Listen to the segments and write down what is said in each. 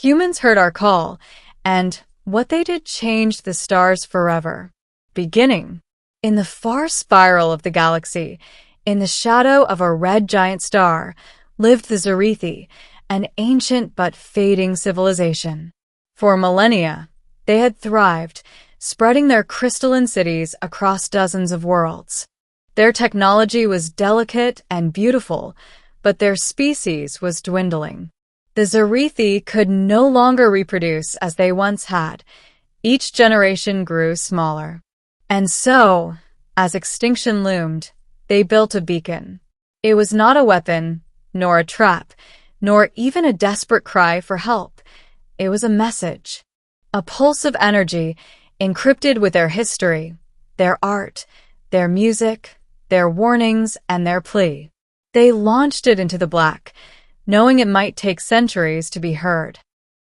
Humans heard our call, and what they did changed the stars forever. Beginning in the far spiral of the galaxy, in the shadow of a red giant star, lived the Zarithi, an ancient but fading civilization. For millennia, they had thrived, spreading their crystalline cities across dozens of worlds. Their technology was delicate and beautiful, but their species was dwindling. The Zarithi could no longer reproduce as they once had. Each generation grew smaller. And so, as extinction loomed, they built a beacon. It was not a weapon, nor a trap, nor even a desperate cry for help. It was a message, a pulse of energy encrypted with their history, their art, their music, their warnings, and their plea. They launched it into the black, knowing it might take centuries to be heard.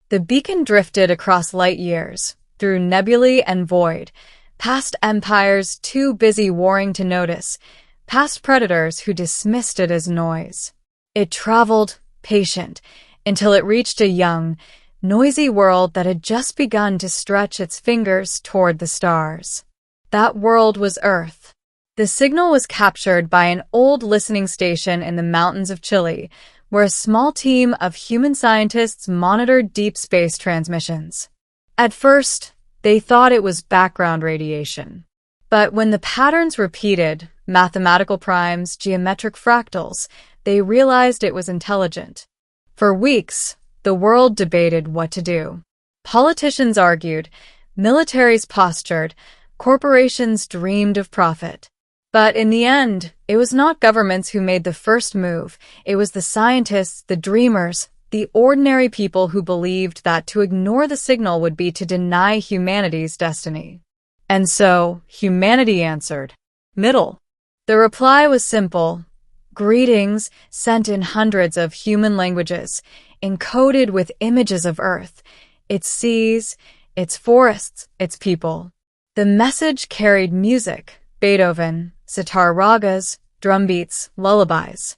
The beacon drifted across light years, through nebulae and void, past empires too busy warring to notice, past predators who dismissed it as noise. It traveled, patient, until it reached a young, noisy world that had just begun to stretch its fingers toward the stars. That world was Earth. The signal was captured by an old listening station in the mountains of Chile, where a small team of human scientists monitored deep space transmissions. At first, they thought it was background radiation. But when the patterns repeated, mathematical primes, geometric fractals, they realized it was intelligent. For weeks, the world debated what to do. Politicians argued, militaries postured, corporations dreamed of profit. But in the end, it was not governments who made the first move. It was the scientists, the dreamers, the ordinary people who believed that to ignore the signal would be to deny humanity's destiny. And so, humanity answered. Middle. The reply was simple. Greetings, sent in hundreds of human languages, encoded with images of Earth, its seas, its forests, its people. The message carried music, Beethoven, sitar ragas, drumbeats, lullabies.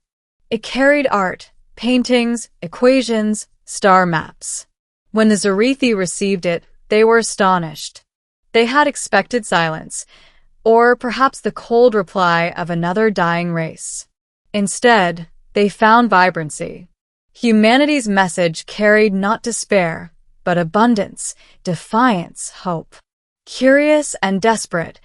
It carried art, paintings, equations, star maps. When the Zarithi received it, they were astonished. They had expected silence, or perhaps the cold reply of another dying race. Instead, they found vibrancy. Humanity's message carried not despair, but abundance, defiance, hope. Curious and desperate,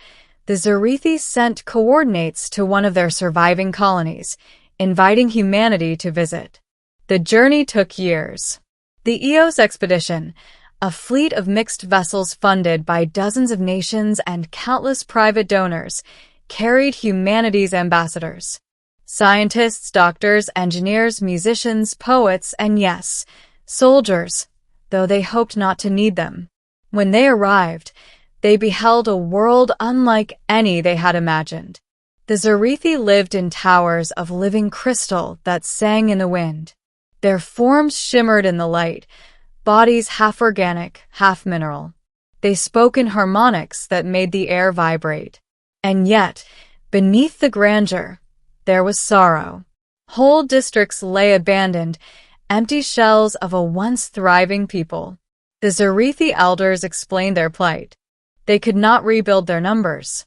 the Zarithi sent coordinates to one of their surviving colonies, inviting humanity to visit. The journey took years. The Eos expedition, a fleet of mixed vessels funded by dozens of nations and countless private donors, carried humanity's ambassadors. Scientists, doctors, engineers, musicians, poets, and yes, soldiers, though they hoped not to need them. When they arrived, they beheld a world unlike any they had imagined. The Zarithi lived in towers of living crystal that sang in the wind. Their forms shimmered in the light, bodies half organic, half mineral. They spoke in harmonics that made the air vibrate. And yet, beneath the grandeur, there was sorrow. Whole districts lay abandoned, empty shells of a once thriving people. The Zarithi elders explained their plight. They could not rebuild their numbers.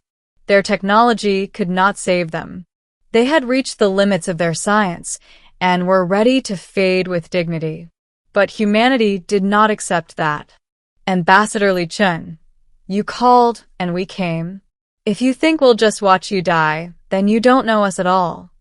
Their technology could not save them. They had reached the limits of their science and were ready to fade with dignity. But humanity did not accept that. Ambassador Li Chun, you called and we came. If you think we'll just watch you die, then you don't know us at all.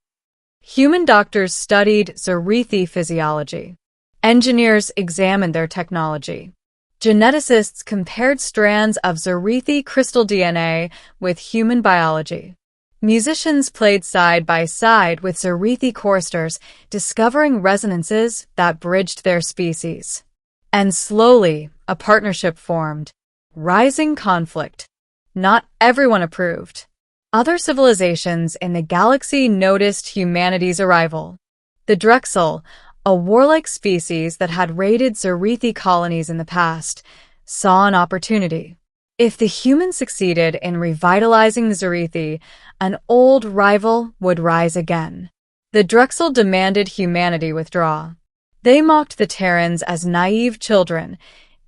Human doctors studied Zarithi physiology. Engineers examined their technology. Geneticists compared strands of Zarithi crystal DNA with human biology. Musicians played side by side with Zarithi choristers, discovering resonances that bridged their species. And slowly, a partnership formed. Rising conflict. Not everyone approved. Other civilizations in the galaxy noticed humanity's arrival. The Drexel, a warlike species that had raided Zarithi colonies in the past, saw an opportunity. If the humans succeeded in revitalizing the Zarithi, an old rival would rise again. The Drexel demanded humanity withdraw. They mocked the Terrans as naive children,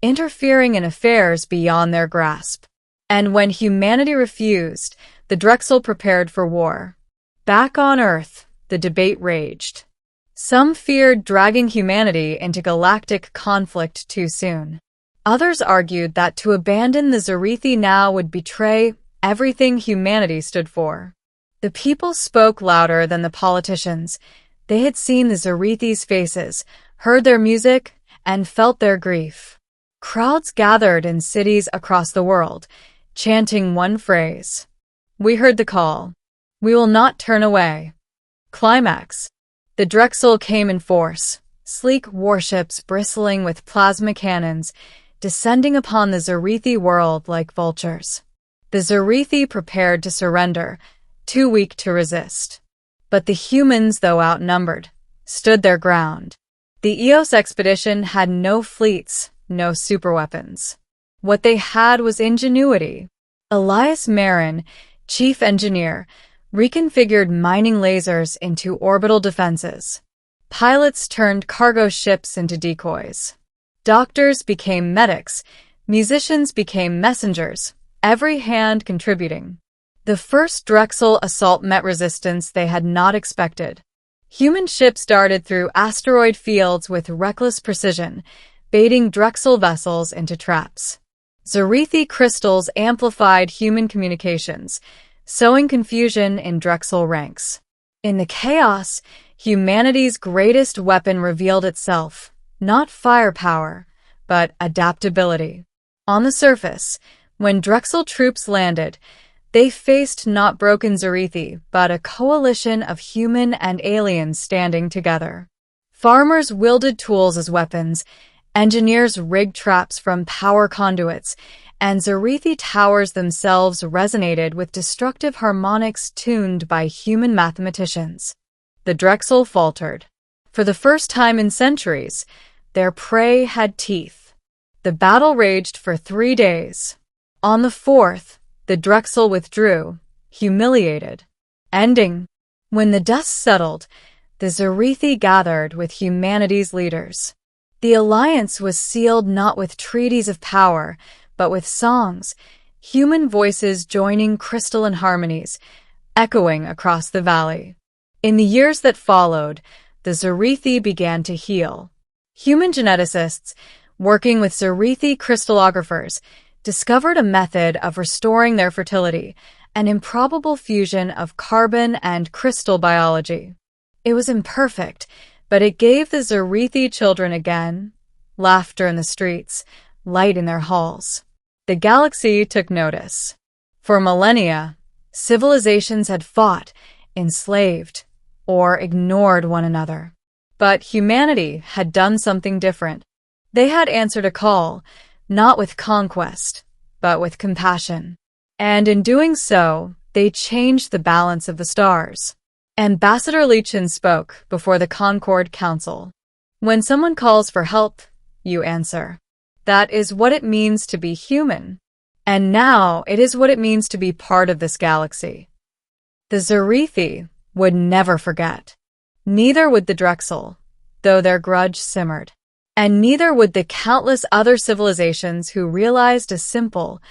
interfering in affairs beyond their grasp. And when humanity refused, the Drexel prepared for war. Back on Earth, the debate raged. Some feared dragging humanity into galactic conflict too soon. Others argued that to abandon the Zarithi now would betray everything humanity stood for. The people spoke louder than the politicians. They had seen the Zarithi's faces, heard their music, and felt their grief. Crowds gathered in cities across the world, chanting one phrase. We heard the call. We will not turn away. Climax. The Drexel came in force, sleek warships bristling with plasma cannons, descending upon the Zarithi world like vultures. The Zarithi prepared to surrender, too weak to resist. But the humans, though outnumbered, stood their ground. The Eos expedition had no fleets, no superweapons. What they had was ingenuity. Elias Marin, chief engineer, reconfigured mining lasers into orbital defenses. Pilots turned cargo ships into decoys. Doctors became medics, musicians became messengers, every hand contributing. The first Drexel assault met resistance they had not expected. Human ships darted through asteroid fields with reckless precision, baiting Drexel vessels into traps. Zarithi crystals amplified human communications, sowing confusion in Drexel ranks. In the chaos, humanity's greatest weapon revealed itself, not firepower, but adaptability. On the surface, when Drexel troops landed, they faced not broken Zarithi, but a coalition of human and aliens standing together. Farmers wielded tools as weapons, engineers rigged traps from power conduits, and Zarithi towers themselves resonated with destructive harmonics tuned by human mathematicians. The Drexel faltered. For the first time in centuries, their prey had teeth. The battle raged for 3 days. On the 4th, the Drexel withdrew, humiliated. Ending. When the dust settled, the Zarithi gathered with humanity's leaders. The alliance was sealed not with treaties of power, but with songs, human voices joining crystalline harmonies, echoing across the valley. In the years that followed, the Zarithi began to heal. Human geneticists, working with Zarithi crystallographers, discovered a method of restoring their fertility, an improbable fusion of carbon and crystal biology. It was imperfect, but it gave the Zarithi children again laughter in the streets, light in their halls. The galaxy took notice. For millennia, civilizations had fought, enslaved, or ignored one another. But humanity had done something different. They had answered a call, not with conquest, but with compassion. And in doing so, they changed the balance of the stars. Ambassador Lechin spoke before the Concord Council. When someone calls for help, you answer. That is what it means to be human. And now it is what it means to be part of this galaxy. The Zarithi would never forget. Neither would the Drexel, though their grudge simmered. And neither would the countless other civilizations who realized a simple,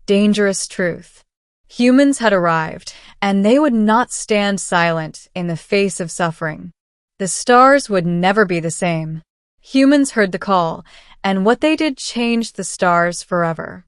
dangerous truth. Humans had arrived, and they would not stand silent in the face of suffering. The stars would never be the same. Humans heard the call, and what they did changed the stars forever.